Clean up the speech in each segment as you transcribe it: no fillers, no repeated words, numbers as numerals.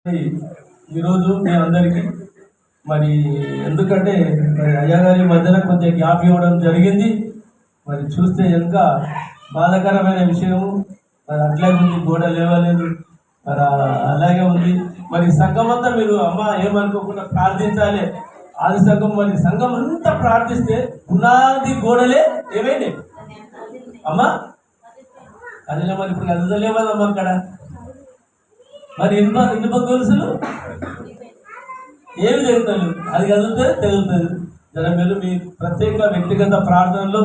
ఈరోజు మీ అందరికీ మరి ఎందుకంటే అయ్యగారి మధ్యన కొంచెం గ్యాప్ ఇవ్వడం జరిగింది. మరి చూస్తే ఇంకా బాధాకరమైన విషయము. మరి అట్లాగే ఉంది, గోడ లేవలేదు, మరి అలాగే ఉంది. మరి సంఘం అంతా మీరు అమ్మ ఏమనుకోకుండా ప్రార్థించాలి. ఆది సంఘం మరి సంఘం అంతా ప్రార్థిస్తే పునాది గోడలే ఏమైంది అమ్మా? అదిలే మరి ఇప్పుడు అదలేవదమ్మా అక్కడ. మరి ఇనుప గొలుసులు ఏమి జరుగుతాయి, అది కదులుతుంది తెగులుతుంది. జర మీరు మీ ప్రత్యేక వ్యక్తిగత ప్రార్థనలో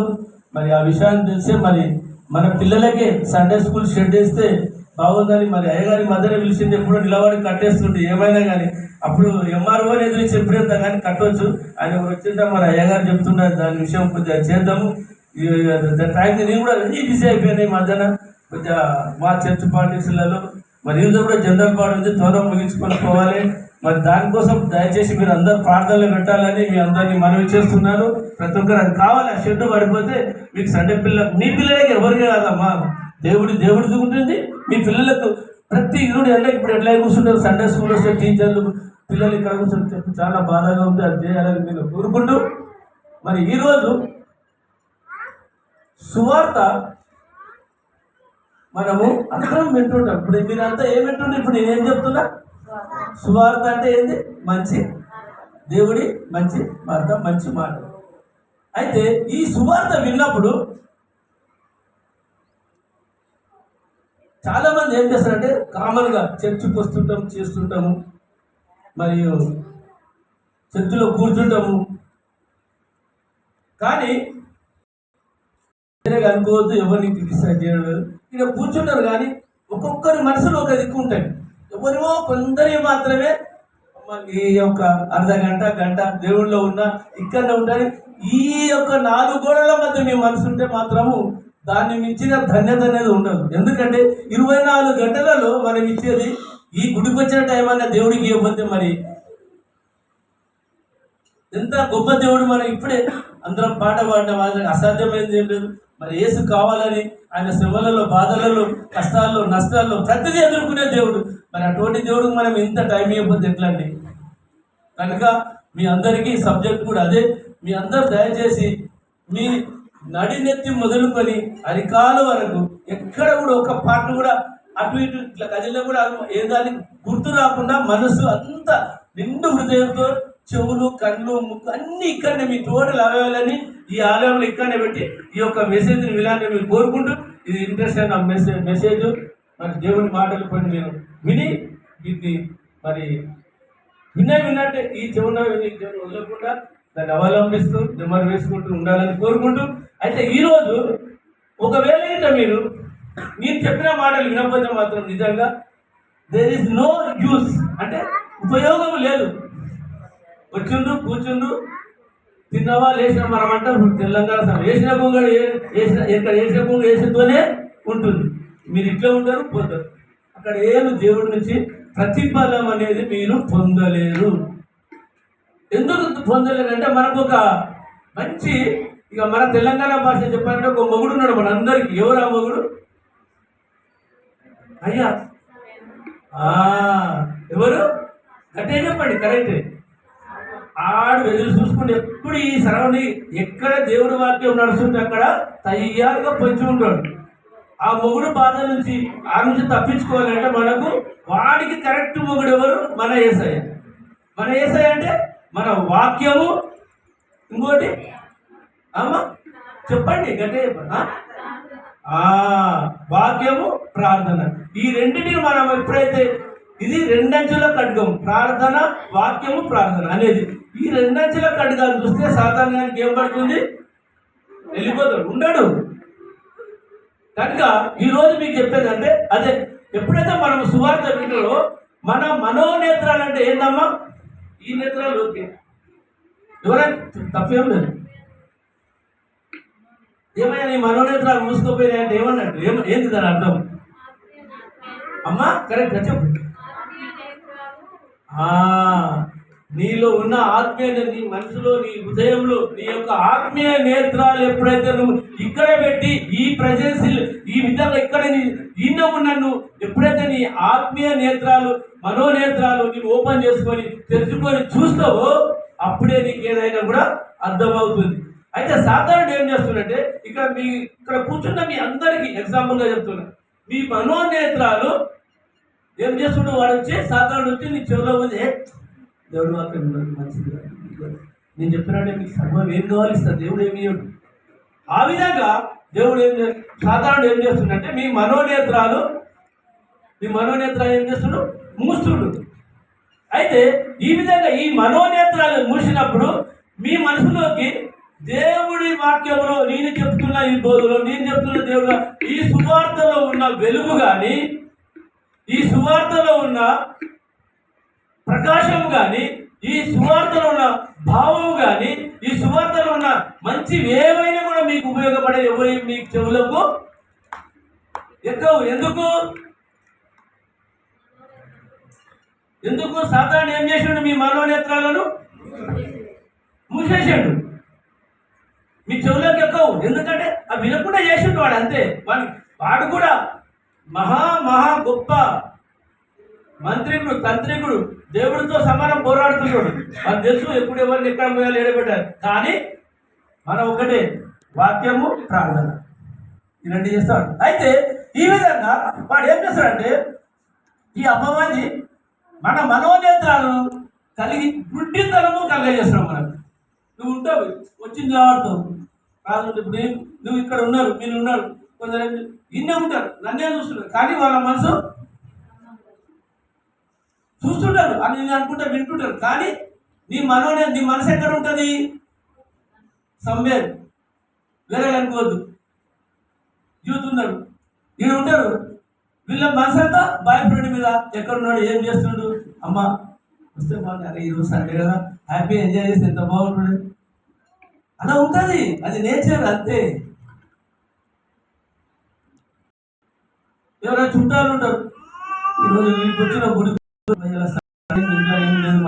మరి ఆ విషయాన్ని తెలిసే మరి మన పిల్లలకే సండే స్కూల్ షెడ్ వేస్తే బాగుందని మరి అయ్యగారి మధ్యన పిలిచింది. ఎప్పుడో నిలబడి కట్టేస్తుంటే ఏమైనా కానీ అప్పుడు ఎంఆర్ఓని ఎదురు చెప్పినంత కానీ కట్టవచ్చు. ఆయన వచ్చిందా మరి అయ్యగారు చెప్తున్నారు దాని విషయం కొద్దిగా చేద్దాము. టైంకి నేను కూడా అన్నీ బిజీ అయిపోయినాయి మధ్యాహ్న కొద్దిగా మా చర్చ్ పాలిటిక్స్లలో. మరి ఈరోజు కూడా జనరల్ పాడు ఉంది, త్వరగా ముగించుకొని పోవాలి. మరి దానికోసం దయచేసి మీరు అందరూ ప్రార్థనలు పెట్టాలని మీ అందరినీ మనవి చేస్తున్నాను. ప్రతి ఒక్కరు అది కావాలి. ఆ షెడ్ పడిపోతే మీకు సండే పిల్లలకు, మీ పిల్లలకి ఎవరికి కాదమ్మా, దేవుడిది ఉంటుంది. మీ పిల్లలకు ప్రతి ఇరుడు ఇప్పుడు ఎట్లా కూర్చుంటారు సండే స్కూల్ వస్తే టీచర్లు పిల్లలు ఇక్కడ కూర్చొని చాలా బాధగా ఉంది. అది చేయాలని మీరు కోరుకుంటూ మరి ఈరోజు సువార్త మనము అందరం వింటుంటాం. ఇప్పుడు మీరంతా ఏం వింటుండే? ఇప్పుడు నేనేం చెప్తున్నా? సువార్త అంటే ఏంది? మంచి దేవుడి మంచి వార్త, మంచి మాట. అయితే ఈ సువార్త విన్నప్పుడు చాలా మంది ఏం చేస్తారంటే కామన్గా చర్చికి వస్తుంటాము, చేస్తుంటాము, మరియు చర్చిలో కూర్చుంటాము. కానీ అనుకోవద్దు, ఎవరిని క్రిటిసైజ్ చేయడం లేదు. ఇక్కడ కూర్చుంటారు కానీ ఒక్కొక్కరి మనసులో ఒక దిక్కు ఉంటాయి. ఎవరివో కొందరి మాత్రమే ఈ యొక్క అర్ధ గంట దేవుళ్ళలో ఉన్న ఇక్కడనే ఉంటాయి. ఈ యొక్క 4 గోడల మధ్య మీ మనసు ఉంటే మాత్రము దాన్ని మించిన ధన్యత అనేది ఉండదు. ఎందుకంటే 24 గంటలలో మనం ఇచ్చేది ఈ గుడికి వచ్చిన టైం అన్న దేవుడికి ఇవ్వకపోతే మరి ఎంత గొప్ప దేవుడు. మనం ఇప్పుడే అందరం పాట పాడిన వాళ్ళకి అసాధ్యమైనది ఏం లేదు. మరి యేసు కావాలని ఆయన శ్రమలలో, బాధలలో, కష్టాల్లో, నష్టాల్లో ప్రతిదీ ఎదుర్కొనే దేవుడు. మరి అటువంటి దేవుడికి మనం ఇంత టైం ఇవ్వకపోతే ఎట్లా అండి? కనుక మీ అందరికీ సబ్జెక్ట్ కూడా అదే. మీ అందరు దయచేసి మీ నడినెత్తి మొదలుకొని అరికాల వరకు ఎక్కడ కూడా ఒక పాట కూడా అటు ఇటు ఇట్లా కదిలినా కూడా ఏదానికి గుర్తు రాకుండా మనసు అంతా నిండు హృదయంతో చెవులు, కళ్ళు, ముక్కు అన్నీ ఇక్కడనే మీ టోటల్ అవయవాలని ఈ ఆలయంలో ఇక్కడనే పెట్టి ఈ యొక్క మెసేజ్ని వినాలని మీరు కోరుకుంటూ, ఇది ఇంట్రెస్ట్ అయిన మెసేజ్ మరి దేవుని మాటలు కొన్ని మీరు విని దీన్ని మరి విన్నట్టే ఈ చెవున వదలకుండా దాన్ని అవలంబిస్తూ నెమ్మది వేసుకుంటూ ఉండాలని కోరుకుంటూ. అయితే ఈరోజు ఒకవేళ ఇంట మీరు చెప్పిన మాటలు వినకపోతే మాత్రం నిజంగా దేర్ ఈజ్ నో యూస్, అంటే ఉపయోగం లేదు. వచ్చిండ్రు, కూర్చుండ్రు, తిన్నవా, లేచిన. మనం అంటారు తెలంగాణ వేసిన పొంగ వేసిన పొంగ వేసితోనే ఉంటుంది. మీరు ఇట్లా ఉంటారు, పోతారు. అక్కడ ఏమి దేవుడి నుంచి ప్రతిఫలం అనేది మీరు పొందలేరు. ఎందుకు పొందలేరు అంటే మనకు ఒక మంచి, ఇక మన తెలంగాణ భాష చెప్పాలంటే ఒక మొగుడు ఉన్నాడు మన అందరికీ. ఎవరు ఆ మొగుడు? అయ్యా ఎవరు? గట్టే చెప్పండి, కరెక్టే. ఆడు ఎదురు చూసుకుంటే ఎప్పుడు ఈ సరౌండింగ్ ఎక్కడ దేవుడి వాక్యం నడుస్తుంటే అక్కడ తయ్యారుగా పొంచి ఉంటాడు. ఆ మొగుడు బాధ నుంచి ఆ నుంచి తప్పించుకోవాలంటే మనకు వాడికి కరెక్ట్ మొగుడు ఎవరు? మన యేసయ్య. మన యేసయ్య అంటే మన వాక్యము, ఇంకోటి అమ్మ చెప్పండి, గట్టిగా చెప్పండి. వాక్యము, ప్రార్థన. ఈ రెండింటిని మనం ఎప్పుడైతే ఇది 2 అంచెల ఖడ్గం, ప్రార్థన, వాక్యము, ప్రార్థన అనేది. ఈ 2 అంచెల ఖడ్గాన్ని చూస్తే సాధారణానికి ఏం పడుతుంది? వెళ్ళిపోతాడు, ఉండడు. కనుక ఈరోజు మీకు చెప్పేదంటే అదే, ఎప్పుడైతే మనం సువార్త వింటారో మన మనోనేత్రాలు అంటే ఏందమ్మా? ఈ నేత్రాలు ఓకే, ఎవరైనా తప్పేం లేదు. ఏమైనా నీ మనోనేత్రాలు మూసుకోపోయినాయి అంటే ఏమన్నట్టు? ఏంది దాని అర్థం అమ్మా? కరెక్ట్ చెప్పు. నీలో ఉన్న ఆత్మీయ, నీ మనసులో, నీ హృదయంలో నీ యొక్క ఆత్మీయ నేత్రాలు ఎప్పుడైతే నువ్వు ఇక్కడ పెట్టి ఈ ప్రజెన్స్ ఈ విధంగా ఇక్కడ ఈయన ఉన్న నువ్వు ఎప్పుడైతే నీ ఆత్మీయ నేత్రాలు మనోనేత్రాలు నీవు ఓపెన్ చేసుకొని తెరుచుకొని చూస్తావో అప్పుడే నీకు ఏదైనా కూడా అర్థమవుతుంది. అయితే సాధారణ ఏం చేస్తున్నట్టే ఇక్కడ కూర్చున్న మీ అందరికీ ఎగ్జాంపుల్గా చెప్తున్నా, మీ మనోనేత్రాలు ఏం చేస్తుండో వాడు వచ్చి సాధారణ వచ్చి నీ చెవిలో ఉంది, దేవుడు అక్కడ మంచిది, నేను చెప్పినట్టే మీకు సర్వం ఏం కావాలి ఇస్తా, దేవుడు ఏమి ఇవ్వడు. ఆ విధంగా దేవుడు సాధారణ ఏం చేస్తుందంటే మీ మనోనేత్రాలు ఏం చేస్తున్నాడు, మూస్తుండు. అయితే ఈ విధంగా ఈ మనోనేత్రాలు మూసినప్పుడు మీ మనసులోకి దేవుడి వాక్యంలో నేను చెప్తున్న ఈ బోధలో నేను చెప్తున్న దేవుడు ఈ సువార్తలో ఉన్న వెలుగు కానీ, ఈ సువార్తలో ఉన్న ప్రకాశం కానీ, ఈ సువార్తలో ఉన్న భావం కానీ, ఈ సువార్తలో ఉన్న మంచి ఏవైనా కూడా మీకు ఉపయోగపడే ఎవరి మీకు చెవులకు ఎక్కువ. ఎందుకు సాధారణ ఏం చేసాడు, మీ మనోనేత్రాలను మూసేసాడు, మీ చెవులోకి ఎక్కువ. ఎందుకంటే అవి వినకుండా చేసిండు వాడు, అంతే. వాడు కూడా మహా గొప్ప మంత్రికుడు, తంత్రికుడు, దేవుడితో సమానం పోరాడుతున్నాడు. మనకు తెలుసు ఎప్పుడు ఎవరిని ఎక్కడ పోయాలి ఏడబెట్టారు. కానీ మనం ఒకటే, వాక్యము ప్రార్థన, ఈ రెండు చేస్తాడు. అయితే ఈ విధంగా వాడు ఏం చేస్తాడంటే ఈ అమ్మవాది మన మనోనేత్రాలను కలిగి గుడ్డితనము కలిగజేస్తున్నాం. మనకు నువ్వు ఉంటావు, వచ్చింది ఆడుతావు కాదు. ఇప్పుడు నువ్వు ఇక్కడ ఉన్నారు, మీరు ఉన్నారు, కొందరు ఇన్నే ఉంటారు, నన్నే చూస్తున్నారు, కానీ వాళ్ళ మనసు చూస్తుంటారు అని నేను అనుకుంటా, వింటుంటారు. కానీ నీ మనసు ఎక్కడ ఉంటుంది, సమ్వేర్ వేరే అనుకోవద్దు. యూత్ ఉన్నారు, వీళ్ళు ఉంటారు, వీళ్ళ మనసు అంతా బాయ్ ఫ్రెండ్ మీద, ఎక్కడున్నాడు, ఏం చేస్తున్నాడు, అమ్మ వస్తే బాగుంది, అరే ఈరోజు సండే కదా, హ్యాపీ ఎంజాయ్ చేస్తే ఎంత బాగుంటుంది, అలా ఉంటుంది. అది నేచర్, అంతే. ఎవరైనా చుట్టాలు ఉంటారు, ఈరోజు వీటికి వచ్చిన గుడి ఇంట్లో ఏం లేదు,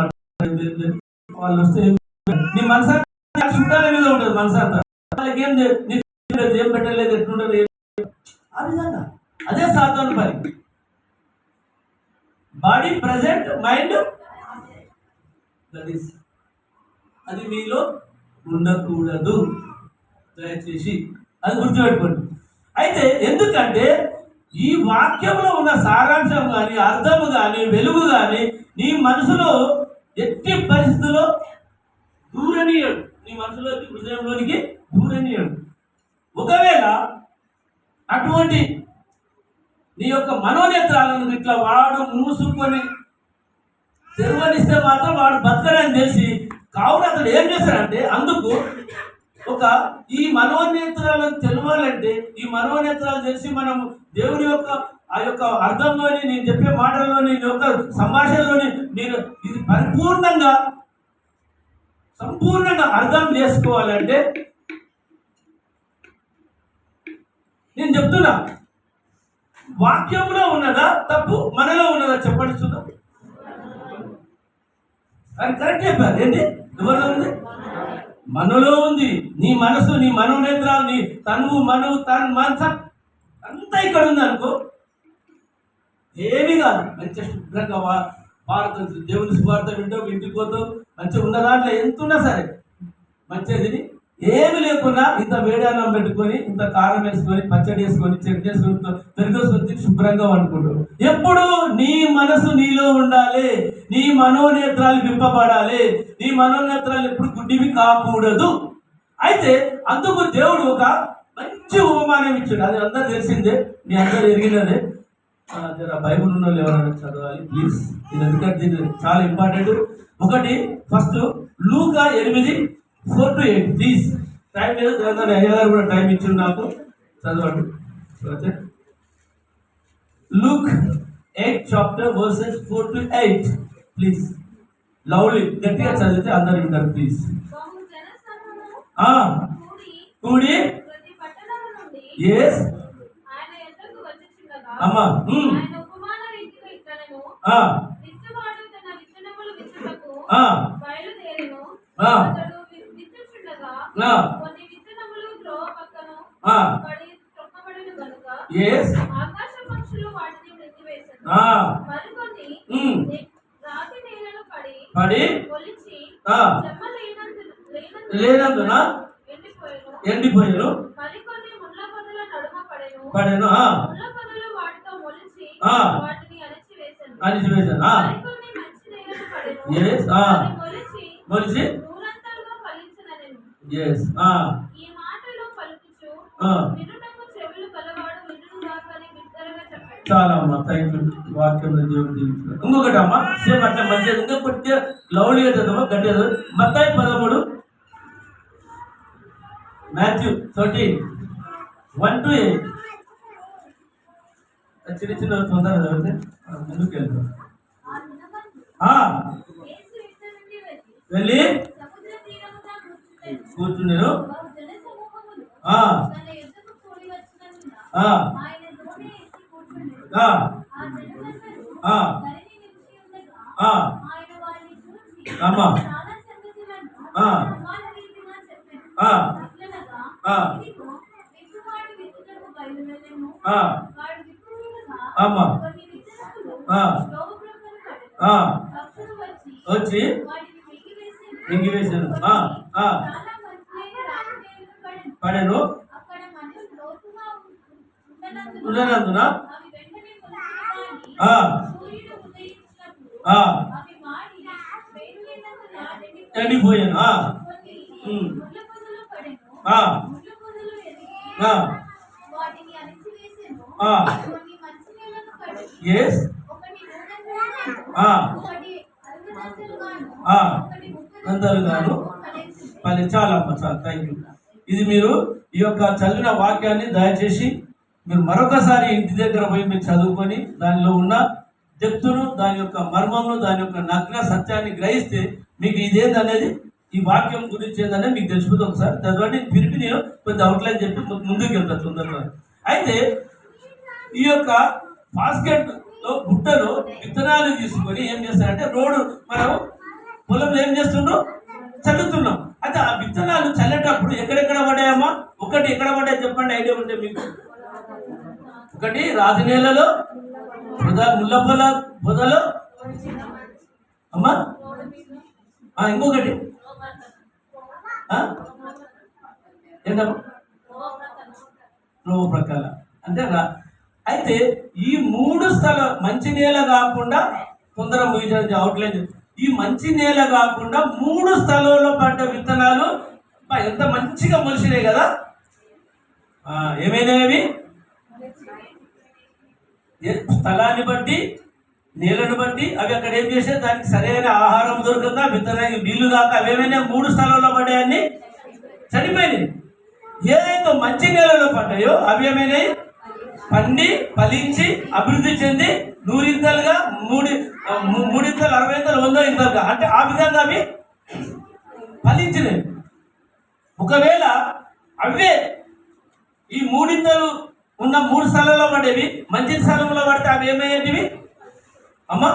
వాళ్ళు వస్తే నీ మనసు చుట్టాల మీద ఉంటుంది, మనసు అంతా వాళ్ళకి ఏం పెట్టలేదు, ఎట్లుంటుంది. ఆ విధంగా అదే సాధారణ పని. బాడీ ప్రజెంట్, మైండ్ అది మీలో ఉండకూడదు, దయచేసి అది గుర్తుపెట్టుకోండి. అయితే ఎందుకంటే ఈ వాక్యంలో ఉన్న సారాంశం కానీ, అర్థము కానీ, వెలుగు కానీ నీ మనసులో ఎట్టి పరిస్థితుల్లో దూరనీయడు, నీ మనసులోకి, హృదయంలోనికి దూరనీయడు. ఒకవేళ అటువంటి నీ యొక్క మనోనేత్రాలను ఇట్లా వాడు మూసుకొని తెరవనిస్తే మాత్రం వాడు బతకడని తెలిసి, కావున అతడు ఏం చేశాడంటే అందుకు ఈ మనోనేత్రాలను తెలవాలంటే, ఈ మనోనేత్రాలు తెలిసి మనం దేవుడి యొక్క ఆ యొక్క అర్థంలోని, నేను చెప్పే మాటల్లోని, నీ యొక్క సంభాషణలోని నేను ఇది సంపూర్ణంగా అర్థం చేసుకోవాలంటే నేను చెప్తున్నా, వాక్యంలో ఉన్నదా తప్పు మనలో ఉన్నదా చెప్పండి చూద్దాం. అది కరెక్ట్ చెప్పారు. ఏంటి, ఎవరిలో ఉంది? మనలో ఉంది. నీ మనసు, నీ మనోనేత్రాలు, నీ తనువు, మనసు అంతా ఇక్కడ ఉంది అనుకో, ఏమీ కాదు. మంచిగా శుభ్రంగా దేవుని స్వార్థ వింటావు, ఇంటికి పోతావు, మంచిగా ఉన్న దాంట్లో ఎంత ఉన్నా సరే మంచిగా తిని, ఏమి లేకున్నా ఇంత వేడాన్నం పెట్టుకొని, ఇంత కారం వేసుకొని, పచ్చడి వేసుకొని, చట్నీ వేసుకొని, పెరుగేసుకొని శుభ్రంగా వండుకుంటావు. ఎప్పుడు నీ మనసు నీలో ఉండాలి, నీ మనోనేత్రాలు విప్పబడాలి, నీ మనోనేత్రాలు ఎప్పుడు గుడ్డివి కాకూడదు. అయితే అందుకు దేవుడు ఒక మంచి ఉపమానం ఇచ్చాడు. అది అందరూ తెలిసిందే, మీ అందరూ ఎరిగినదే. జర బైబుల్ ఉన్న వాళ్ళు ఎవరైనా చదవాలి ప్లీజ్, ఇది ఎందుకంటే దీన్ని చాలా ఇంపార్టెంట్. ఒకటి ఫస్ట్ లూకా 8:4-8 ప్లీజ్. టైం లేదు, తెలంగాణ అయ్యగారు కూడా టైం ఇచ్చిండు నాకు, చదవండి. Luke 8:4-8 please. లవ్లీ, గట్టిగా చదివితే అందరు వింటారు ప్లీజ్. కూడి ఎస్ అమ్మా పడి మొలిచి ఆ, చెమ్మ లేనందున ఎండిపోయాను. మరికొన్ని ముళ్ళ పొదల నడుమ పడెను. పడెను. ముళ్ళ పొదలు వాటితో మొలిచి ఆ, వాటిని అణిచివేశాను. అణిచివేశాను. మరికొన్ని మంచి నేలను పడెను. Yes. అవి మొలిచి మొలిచి నూరంతలుగా ఫలించినదెను. ఎస్. ఈ మాటలు పలుకుచు వినుటకు చెవులు గలవాడు వినుగాక అని బిగ్గరగా చెప్పాడు. చాలా అమ్మా, థ్యాంక్ యూ. వాక్యం దేవుడు దీవించుగాక. ఇంకొకటి అమ్మా, సేమ్ అట్లా మంచిగా ఇంకా కొద్దిగా లౌలీగా చదవమ్మా, గట్టిగా. మత్తయి 13, మాథ్యూ 13:1-8. చిన్న చిన్న తొందర చదివితే ముందుకు వెళ్తాం. యేసు ఇద్దరి నుండి వెళ్ళి సముద్ర తీరమున కూర్చుండెను. కూర్చున్నాను. బహు జనసమూహములు తన యుద్ధకు కూడి వచ్చినందున ఆయన దోణి ఎక్కి కూర్చుండెను. ఆ జనమందరూ ధరణి నిలిచి ఉండగా ఆయన వారిని చూచి అమ్మా చాలా సంగతులను సమాన రీతిగా చెప్పెను. అట్లనగా ఇదిగో విత్తువాడు విత్తుటకు బయలువెళ్ళెను. వాడు విత్తుచుండగా అమ్మా కొన్ని విత్తనములు త్రోవ ప్రక్కన పడెను. పక్షులు వచ్చి వాటిని మింగివేశాను. చాలా మంచినైన రాతినేలను పడెను. పడెను. అక్కడ మన్ను లోతుగా ఉన్ననందున అవి వెంటనే మొలిచిన గాని సూర్యుడు ఉదయించినప్పుడు అవి మాడి వేరులేనందున ఎండిపోయాను. కొన్ని ముళ్ళ పొదలు పడెను. ముళ్ళ పొదలు ఎదిగి వాటిని అణిచివేసెను. కొన్ని మంచి నేలను పడి ఎస్. ఒకటి నూరంతలుగాను, ఒకటి అరవదంతలుగాను, ఒకటి అంతలుగాను పని. చాలా అమ్మ, చాలా థ్యాంక్ యూ. ఇది మీరు ఈ యొక్క చదివిన వాక్యాన్ని దయచేసి మీరు మరొకసారి ఇంటి దగ్గర పోయి మీరు చదువుకొని దానిలో ఉన్న డెప్తును, దాని యొక్క మర్మమును, దాని యొక్క నగ్న సత్యాన్ని గ్రహిస్తే మీకు ఇదేంది అనేది, ఈ వాక్యం గురించి ఏందనేది మీకు తెలిసిపోతుంది. ఒకసారి చదవండి. పిలిపి నేను కొంచెం అవుట్లైన్ చెప్పి ముందుకు వెళ్తాను తొందరగా. అయితే ఈ యొక్క బాస్కెట్ లో బుట్టలో విత్తనాలు తీసుకొని ఏం చేస్తారంటే, రోడ్డు మనం పొలంలో ఏం చేస్తుండ్రు, చల్లుతున్నాం. అయితే ఆ విత్తనాలు చల్లేటప్పుడు ఎక్కడెక్కడ పడ్డాయమ్మా? ఒకటి ఎక్కడ పడ్డాయి చెప్పండి, ఐడియా ఉంటే మీకు. ఒకటి రాతి నేలలో, ముళ్ళ పొదలో అమ్మా. ఇంకొకటి ఏంటమ్మా? రోవ ప్రకాల అంటే అయితే ఈ 3 స్థలం మంచి నేల కాకుండా, తొందర ముగించడానికి అవుట్లైన్, ఈ మంచి నేల కాకుండా 3 స్థలంలో పడ్డ విత్తనాలు ఎంత మంచిగా మొలిసినాయి కదా. ఏమైనాయి? స్థలాన్ని బట్టి, నేలను బట్టి అవి అక్కడ ఏం చేసే, దానికి సరైన ఆహారం దొరకక, విత్తనానికి నీళ్లు కాక అవేమైనా 3 స్థలంలో పడ్డాయని చనిపోయినాయి. ఏదైతే మంచి నేలలో పడ్డాయో అవి ఏమైనాయి? పండి ఫలించి అభివృద్ధి చెంది 100 ఇంతలుగా, 3 ఇంతలు, 60 ఇంతలు, 100 ఇంతలుగా, అంటే ఆ విధంగా అవి ఫలించినాయి. ఒకవేళ అవే ఈ 3 ఇంతలు ఉన్న 3 స్థలాల్లో పడేవి మంచి స్థలంలో పడితే అవి ఏమయ్యేటివి అమ్మా?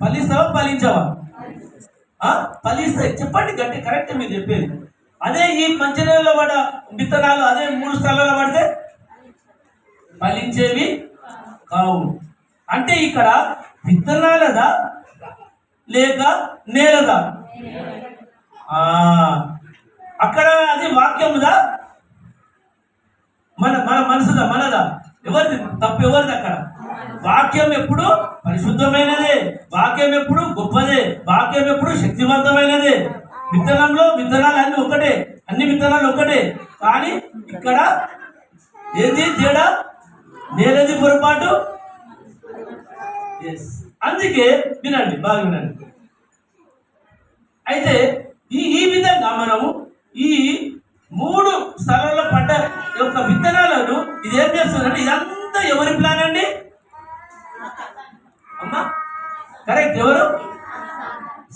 ఫలిస్తావా ఫలించావా? ఫలిస్తాయి. చెప్పండి గట్టి, కరెక్ట్ మీరు చెప్పేది. అదే ఈ మంచి నేలలో పడ విత్తనాలు అదే 3 స్థలాల్లో పడితే ఫలించేవి కావు. అంటే ఇక్కడ విత్తనాలదా లేక నేలదా? అక్కడ అది వాక్యముదా, మన మనసుదా, మనదా? ఎవరిది తప్పు? ఎవరిది? అక్కడ వాక్యం ఎప్పుడు పరిశుద్ధమైనదే, వాక్యం ఎప్పుడు గొప్పదే, వాక్యం ఎప్పుడు శక్తివంతమైనదే. విత్తనంలో విత్తనాలు అన్ని ఒకటే, అన్ని విత్తనాలు ఒకటే. కానీ ఇక్కడ ఏది తేడా? నేలది పొరపాటు. ఎస్. అందుకే వినండి, బాగా వినండి. అయితే ఈ విధంగా మనము ఈ 3 స్థలాల్లో పడ్డ యొక్క విత్తనాలను ఇదేం చేస్తుందంటే, ఇదంతా ఎవరి ప్లాన్ అండి అమ్మా? కరెక్ట్. ఎవరు?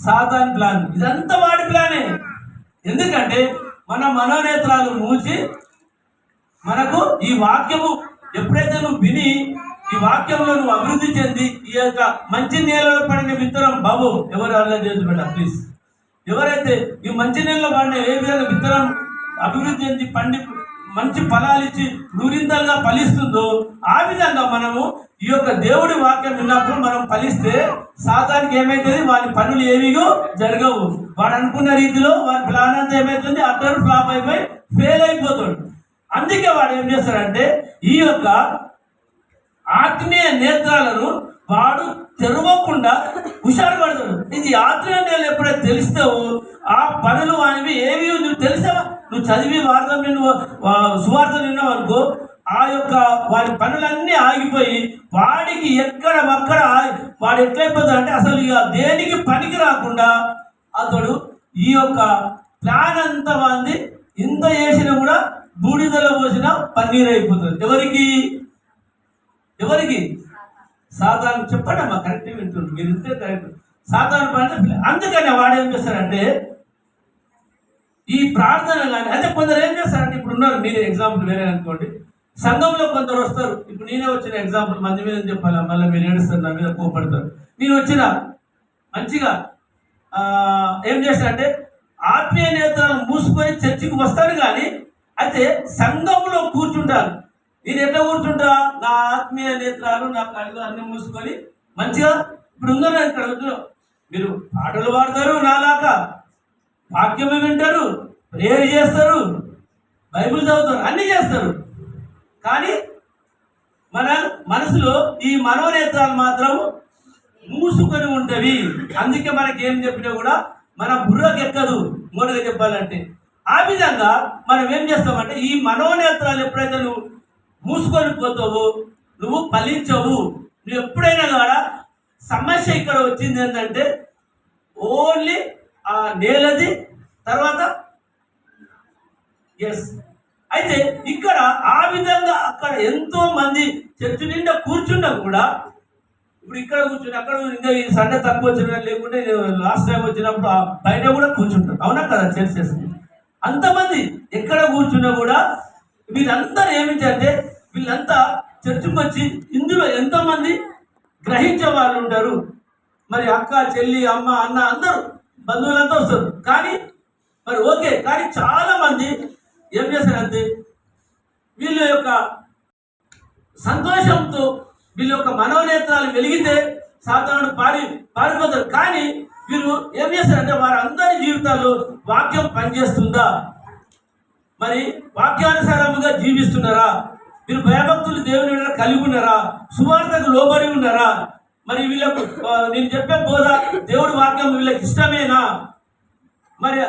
సాతాన్ ప్లాన్. ఇదంతా వాడి ప్లానే. ఎందుకంటే మన మనోనేత్రాలు మూసి మనకు ఈ వాక్యము ఎప్పుడైతే నువ్వు విని ఈ వాక్యంలో నువ్వు అభివృద్ధి చెంది ఈ యొక్క మంచి నేలలో పడిన విత్తనం, బాబు ఎవరు అర్థం చేసి పెట్ట ప్లీజ్, ఎవరైతే ఈ మంచి నేలలో పడిన ఏ విధంగా విత్తనం అభివృద్ధి చెంది పండి మంచి ఫలాలు ఇచ్చి నూరింతలుగా ఫలిస్తుందో ఆ విధంగా మనము ఈ యొక్క దేవుడి వాక్యం విన్నప్పుడు మనం ఫలిస్తే సాతానికి ఏమైతుంది, వాని పనులు ఏవిగో జరగవు. వాడు అనుకున్న రీతిలో వాడి ప్లాన్ అంతా ఏమైతుంది, అటర్ ఫ్లాప్ అయిపోయి ఫెయిల్ అయిపోతాడు. అందుకే వాడు ఏం చేస్తాడంటే ఈ యొక్క ఆత్మీయ నేత్రాలను వాడు తెరవకుండా హుషారు పడతాడు. ఇది ఆత్మీయ నేత్రాలు ఎప్పుడైతే తెలుస్తావో ఆ పనులు అనేవి ఏవి నువ్వు తెలిసావా, నువ్వు చదివి వార్త నువ్వు సువార్త విన్నావు అనుకో, ఆ యొక్క వాడి పనులన్నీ ఆగిపోయి వాడికి ఎక్కడ వాడు ఎట్లయిపోతాడు అంటే అసలు ఇక దేనికి పనికి రాకుండా అతడు ఈ యొక్క ప్లాన్ అంతా వాంది ఇంత చేసినా కూడా బూడిదలో పోసిన పన్నీర్ అయిపోతుంది. ఎవరికి సాతాను. చెప్పండి అమ్మా, కరెక్ట్ వింటుంది మీరు, ఇంతే కరెక్ట్. సాతాను పని. అందుకని వాడు ఏం చేస్తారంటే ఈ ప్రార్థన కానీ అంటే కొందరు ఏం చేస్తారంటే ఇప్పుడు ఉన్నారు, మీరు ఎగ్జాంపుల్ వేరే అనుకోండి, సంఘంలో కొందరు వస్తారు. ఇప్పుడు నేనే వచ్చిన ఎగ్జాంపుల్, మంది మీద చెప్పాలా, మళ్ళీ మీరు ఏడుస్తారు, నా మీద కోపడతారు. నేను వచ్చిన మంచిగా ఏం చేస్తారంటే ఆత్మీయ నేత్రాలను మూసుకొని చర్చికి వస్తాను, కానీ అయితే సంఘంలో కూర్చుంటారు. నేను ఎట్లా కూర్చుంటా, నా ఆత్మీయ నేత్రాలు నా కళ్ళు అన్ని మూసుకొని మంచిగా ఇప్పుడు ఉన్నారు ఇక్కడ మీరు పాటలు పాడతారు, నాలాగా వాక్యమే వింటారు, ప్రేయర్ చేస్తారు, బైబిల్ చదువుతారు, అన్నీ చేస్తారు. కానీ మన మనసులో ఈ మనోనేత్రాలు మాత్రం మూసుకొని ఉంటవి. అందుకే మనకి ఏం చెప్పినా కూడా మన బుర్రకెక్కదు మొదటిగా చెప్పాలంటే. ఆ విధంగా మనం ఏం చేస్తామంటే ఈ మనోనేత్రాలు ఎప్పుడైతే నువ్వు మూసుకొని పోతావు నువ్వు ఫలించవు. నువ్వు ఎప్పుడైనా కూడా సమస్య ఇక్కడ వచ్చింది ఏంటంటే ఓన్లీ ఆ నేలది, తర్వాత ఎస్ అయితే ఇక్కడ ఆ విధంగా అక్కడ ఎంతో మంది చర్చి నిండా కూర్చున్నా కూడా ఇప్పుడు ఇక్కడ కూర్చుని అక్కడ ఇంకా ఈ సండే తక్కువ వచ్చిన లేకుంటే లాస్ట్ టైం వచ్చినప్పుడు బయట కూడా కూర్చుంటారు, అవునా కదా చర్చెస్. అంతమంది ఎక్కడ కూర్చున్నా కూడా వీళ్ళందరూ ఏమిటంటే వీళ్ళంతా చర్చకు వచ్చి ఇందులో ఎంతోమంది గ్రహించే వాళ్ళు ఉంటారు. మరి అక్క, చెల్లి, అమ్మ, అన్న అందరూ బంధువులంతా వస్తారు. కానీ మరి ఓకే, కానీ చాలా మంది ఏం చేస్తారంటే వీళ్ళ యొక్క సంతోషంతో వీళ్ళ యొక్క మనోనేత్రాలు వెలిగితే సాధారణ పారిపోతారు. కానీ వీళ్ళు ఏం చేస్తారంటే వారందరి జీవితాల్లో వాక్యం పనిచేస్తుందా, మరి వాక్యానుసారముగా జీవిస్తున్నారా, మీరు భయభక్తులు దేవుని కలిగి ఉన్నారా, సువార్తకు లోబడి ఉన్నారా, మరి వీళ్ళకు నేను చెప్పే బోధ దేవుడి వాక్యం వీళ్ళకి ఇష్టమేనా, మరి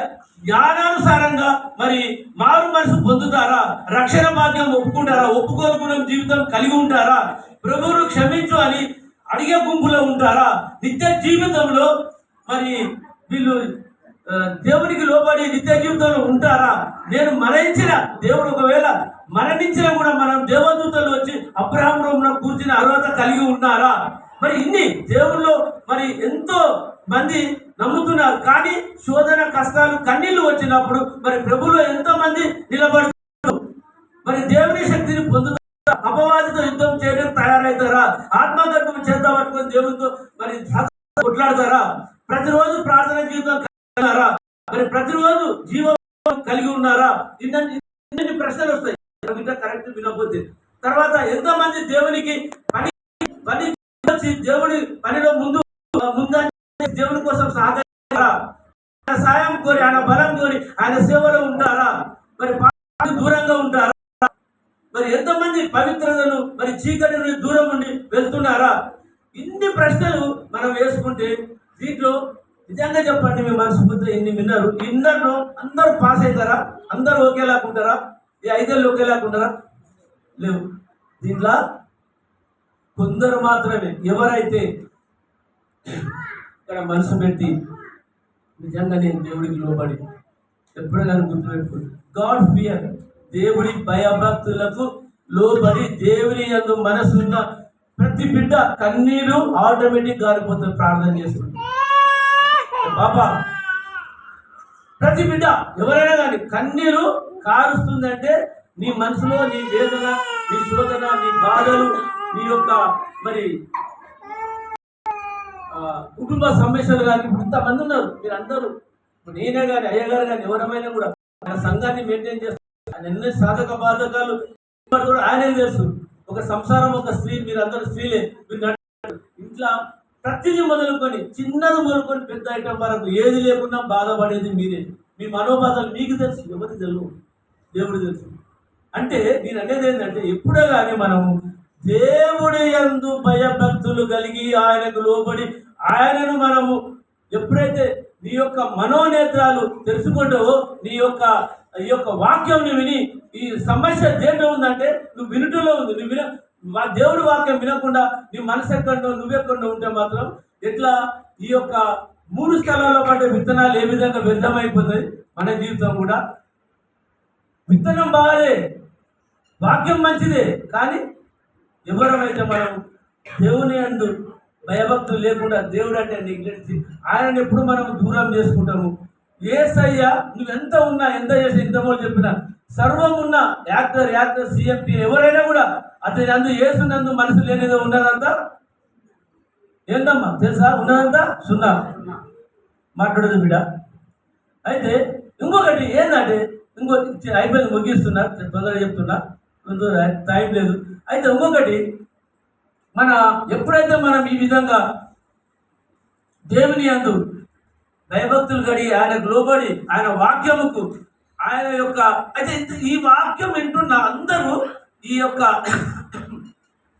జ్ఞానానుసారంగా మరి మారు మనసు పొందుతారా, రక్షణ భాగ్యం ఒప్పుకుంటారా, ఒప్పుకోనుకున్న జీవితం కలిగి ఉంటారా, ప్రభువును క్షమించు అని అడిగే గుంపులో ఉంటారా, నిత్య జీవితంలో మరి వీళ్ళు దేవునికి లోబడి నిత్య జీవితంలో ఉంటారా. నేను మరణించిన దేవుడు ఒకవేళ మరణించినా కూడా మనం దేవదూతలు వచ్చి అబ్రహాం రూమ్లో కూర్చుని అర్హత కలిగి ఉన్నారా. మరి ఇన్ని దేవుళ్ళు మరి ఎంతో మంది నమ్ముతున్నారు. కానీ శోధన, కష్టాలు, కన్నీళ్లు వచ్చినప్పుడు మరి ప్రభువులో ఎంతో మంది నిలబడుతున్నారు. మరి దేవుని శక్తిని పొందుతారా, అపవాదితో యుద్ధం చేయడానికి తయారవుతారా, ఆత్మగర్భం చేత పట్టుకొని దేవునితో మరి కొట్లాడతారా, ప్రతిరోజు ప్రార్థన జీవితం కలిగినారా, మరి ప్రతిరోజు జీవం కలిగి ఉన్నారా. ఇన్ని ప్రశ్నలు వస్తాయి కరెక్ట్ వినకపోతే. తర్వాత ఎంతో మంది దేవునికి పని దేవుడి పనిలో ముందు దేవుని కోసం సాగారా, ఆయన సాయం కోరి, ఆయన బలం కోరి ఆయన సేవలో ఉంటారా, మరి దూరంగా ఉంటారా, మరి ఎంతమంది పవిత్రతను మరి చీకటి నుండి దూరం ఉండి వెళ్తున్నారా. ఇన్ని ప్రశ్నలు మనం వేసుకుంటే దీంట్లో నిజంగా చెప్పండి, మీ మనసుతో ఇన్ని విన్నారు, ఇందరిలో అందరూ పాస్ అవుతారా, అందరూ ఒకేలాకుంటారా, ఈ 5 ఏళ్ళు ఒకేలాకుంటారా, లేవు. దీంట్లో కొందరు మాత్రమే ఎవరైతే ఇక్కడ మనసు పెట్టి నిజంగా నేను దేవుడికి లోబడి ఎప్పుడైనా గుర్తుపెట్టుకోండి, గాడ్ ఫియర్, దేవుడి భయభక్తులకు లోబడి దేవుని యందు మనసున్న ప్రతి బిడ్డ కన్నీరు ఆటోమేటిక్ గారిపోతుంది ప్రార్థన చేస్తుంది. బాబా ప్రతి బిడ్డ ఎవరైనా కానీ కన్నీరు కారుస్తుందంటే నీ మనసులో నీ వేదన, నీ శోధన, నీ బాధలు, నీ యొక్క మరి కుటుంబ సమస్యలు కానీ ఇప్పుడు ఇంతమంది ఉన్నారు. మీరు అందరూ నేనే కానీ అయ్యగారు కానీ ఎవరమైనా కూడా మన సంఘాన్ని మెయింటైన్ చేస్తారు. ఆయన ఎన్ని సాధక బాధకాలు ఆయనకు తెలుసు. ఒక సంసారం, ఒక స్త్రీ, మీరు అందరూ స్త్రీలే, మీరు ఇంట్లో ప్రతిదీ మొదలుకొని, చిన్నది మొదలుకొని పెద్ద ఐటమ్ వరకు ఏది లేకుండా బాధపడేది మీరే. మీ మనోబాధలు మీకు తెలుసు, ఎవరికి తెలుసు, దేవుడు తెలుసు. అంటే నేను అనేది ఏంటంటే, ఎప్పుడో కానీ మనము దేవుడి యందు భయభక్తులు కలిగి ఆయనకు లోబడి ఆయనను మనము ఎప్పుడైతే నీ యొక్క మనోనేత్రాలు తెలుసుకుంటావో, ఈ యొక్క వాక్యం విని, ఈ సమస్య దేంట్లో ఉందంటే నువ్వు వినుటలో ఉంది. దేవుడి వాక్యం వినకుండా నీ మనసు ఎక్కడో నువ్వెక్కడో ఉంటే మాత్రం ఎట్లా ఈ యొక్క 3 స్థలాల్లో పడే విత్తనాలు ఏ విధంగా వ్యర్థమైపోతాయి, మన జీవితం కూడా. విత్తనం బాగాలే, వాక్యం మంచిదే, కానీ ఎవరమైతే మనం దేవుని యందు భయభక్తులు లేకుండా, దేవుడు అంటే నెగ్లెక్ట్, ఆయనను ఎప్పుడు మనం దూరం చేసుకుంటాము. యేసయ్య నువ్వెంత ఉన్నా, ఎంత చేసి, ఇంతమో చెప్పినా, సర్వం ఉన్న యాక్టర్ సిఎంపి ఎవరైనా కూడా అతని అందు యేసునందు మనసు లేనిదో ఉన్నదంతా ఏందమ్మా తెలుసా? ఉన్నదంతా సున్నా. మాట్లాడదు బిడ్డ. అయితే ఇంకొకటి ఏంటంటే, అయిపోయింది, ముగిస్తున్నా, తొందరగా చెప్తున్నా, టైం లేదు. అయితే ఇంకొకటి, ఎప్పుడైతే మనం ఈ విధంగా దేవుని యందు భయభక్తులు కడిగి ఆయనకు లోబడి ఆయన వాక్యముకు ఆయన యొక్క, అయితే ఈ వాక్యం వింటున్న అందరూ ఈ యొక్క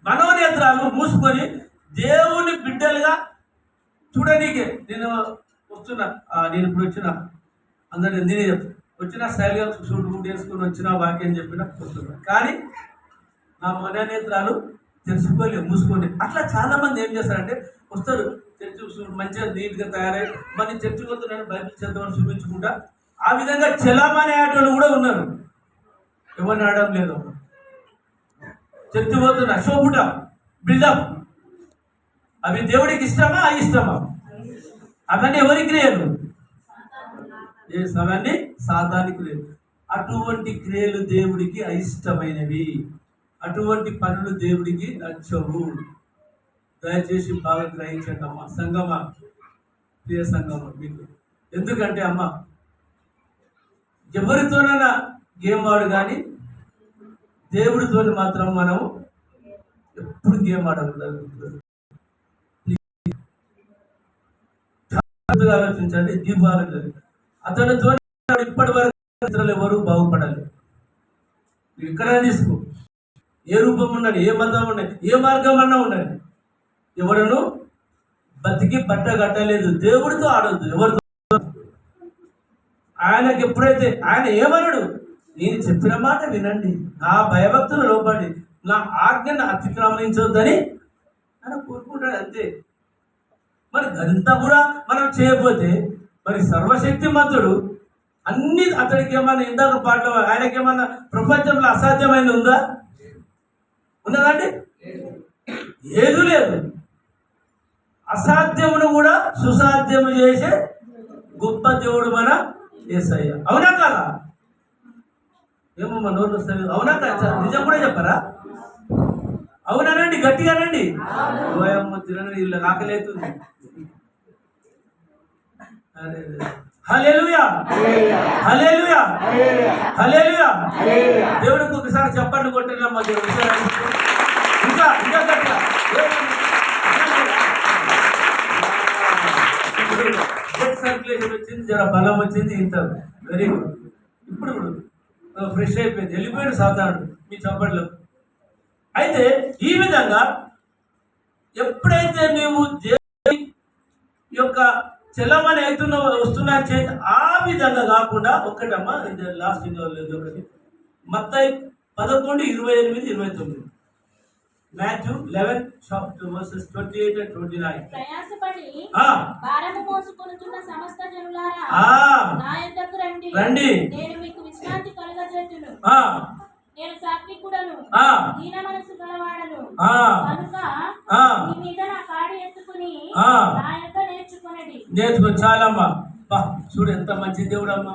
మనోనేత్రాలు మూసుకొని దేవుని బిడ్డలుగా చూడనీకే. నేను ఇప్పుడు వచ్చిన అందరినీ నేనే వచ్చిన శైలిగా సూట్ వేసుకొని వచ్చిన వాక్యం చెప్పిన వస్తున్నా, కానీ నా మనోనేత్రాలు తెలుసుకోలేదు, మూసుకొని. అట్లా చాలా మంది ఏం చేస్తారంటే, వస్తారు చర్చి మంచిగా నీట్గా తయారై మన చర్చి వస్తున్నాను, బైబిల్ చదవని చూపించుకుంటా, ఆ విధంగా చెలామణి ఆటోలు కూడా ఉన్నారు. ఎవరిని ఆడడం లేదు, చర్చి పోతున్నా, షోపుట, బిల్డప్, అవి దేవుడికి ఇష్టమా అయిష్టమా? అవన్నీ ఎవరి క్రియలు? అవన్నీ సాతాని క్రియలు. అటువంటి క్రియలు దేవుడికి అయిష్టమైనవి, అటువంటి పనులు దేవుడికి నచ్చవు. దయచేసి బాగా గ్రహించండి అమ్మ, సంగమా, ప్రియ సంగమా. మీకు ఎందుకంటే అమ్మ, ఎవరితోనైనా గేమ్ ఆడు, కానీ దేవుడితో మాత్రం మనం ఎప్పుడు గేమ్ ఆడకూడదు. ఆలోచించండి. దీపాలు అతనితో ఇప్పటి వరకు ఎవరు బాగుపడాలి. ఎక్కడైనా తీసుకో, ఏ రూపం ఉన్నది, ఏ మతం ఉన్నది, ఏ మార్గం అన్నా ఉన్నది, ఎవరను బతికి బట్ట కట్టలేదు. దేవుడితో ఆడొద్దు, ఎవరితో. ఆయనకి ఎప్పుడైతే ఆయన ఏమన్నాడు, నేను చెప్పిన మాట వినండి, నా భయభక్తులు లోపడి నా ఆజ్ఞను అతిక్రమించొద్దని ఆయన కోరుకుంటాడు, అంతే. మరి అదంతా కూడా మనం చేయకపోతే మరి సర్వశక్తిమంతుడు అన్ని అతడికి ఏమన్నా, ఇందాక పాటలు, ఆయనకి ఏమన్నా ప్రపంచంలో అసాధ్యమైన ఉందా? ఉన్నదండి? ఏది లేదు. అసాధ్యమును కూడా సుసాధ్యము చేసే గొప్ప దేవుడు మన యేసయ్య. అవునా కదా? ఏమో మన నోరు వస్తుంది. అవునా కదా? నిజం కూడా చెప్పరా? అవునానండి, గట్టిగానండి. తినండి, వీళ్ళ ఆకలేతుంది. హల్లెలూయా, హల్లెలూయా, హల్లెలూయా. దేవుడికి ఒకసారి చెప్పండి కొట్టినమ్మా. దేవుడు ఇంకా ఇంకా గట్టిగా బ్లడ్ సర్క్యులేషన్ వచ్చింది, జర బలం వచ్చింది, ఇంత వెరీ గుడ్. ఇప్పుడు ఫ్రెష్ అయిపోయింది, వెళ్ళిపోయాడు సాధారణ మీ చప్పట్లో. అయితే ఈ విధంగా ఎప్పుడైతే నీవు దేవుని యొక్క చెల్లమని అవుతున్నావు, వస్తున్నా చేతి, ఆ విధంగా కాకుండా ఒక్కటమ్మా, లాస్ట్ మత్తయి 11:28-29, Matthew 11:28-29. రండి, నేను మీకు విశ్రాంతి కలుగజేతును. నేను సాత్వికుడను, దీన మనసు గలవాడను, కనుక మీ మీద నా కాడి ఎత్తుకుని నా యొక్క నేర్చుకొనండి. నేర్చుకో. చాలమ్మా, చూడు ఎంత మంచి దేవుడు అమ్మా.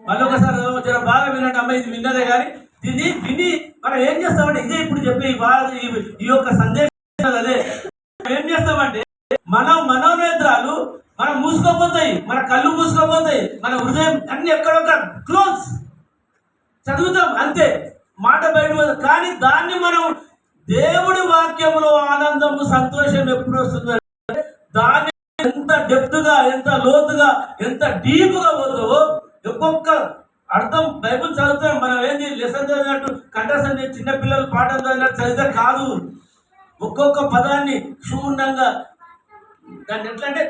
మళ్ళొకసారి జర బాగా వినండి అమ్మ. ఇది విన్నదే కానీ దీన్ని విని మనం ఏం చేస్తామంటే, ఇదే ఇప్పుడు చెప్పే ఈ యొక్క సందేశం అదే. ఏం చేస్తామంటే, మన మనోనేత్రాలు మనం మూసుకోపోతాయి, మన కళ్ళు మూసుకోపోతాయి, మన హృదయం అన్ని ఎక్కడొక్క క్లోజ్ చదువుతాం అంతే, మాట బయట పోదు. కానీ దాన్ని మనం దేవుడి వాక్యంలో ఆనందము సంతోషం ఎప్పుడు వస్తుందంటే దాన్ని ఎంత డెప్త్గా, ఎంత లోతుగా, ఎంత డీప్గా పోతావో ఒక్కొక్క అర్థం. బైబుల్ చదువుతాం మనం, ఏంది లెసన్ చదివినట్టు కంఠస్థం చిన్నపిల్లలు పాఠం చదివినట్టు చదివితే కాదు. ఒక్కొక్క పదాన్ని క్షుణ్ణంగా దాన్ని ఎట్లా అంటే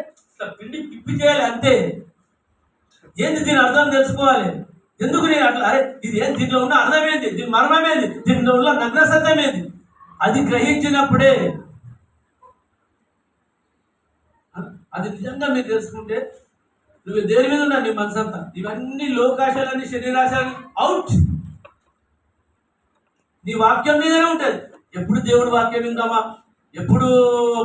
పిండి తిప్పి చేయాలి అంతే. ఏంది దీని అర్థం తెలుసుకోవాలి. ఎందుకు నేను అట్లా, అరే ఇది ఏం, దీంట్లో ఉన్న అర్థమేంది, దీని మర్మమేంది, దీంట్లో ఉన్న నగ్న సత్యమేంది, అది గ్రహించినప్పుడే, అది నిజంగా మీరు తెలుసుకుంటే నువ్వు దేని మీద ఉన్నా నీ మనసు అంతా, ఇవన్నీ లోకాశాలన్నీ శరీరాశాలని అవుట్, నీ వాక్యం మీదనే ఉంటుంది. ఎప్పుడు దేవుడి వాక్యం విందామా, ఎప్పుడు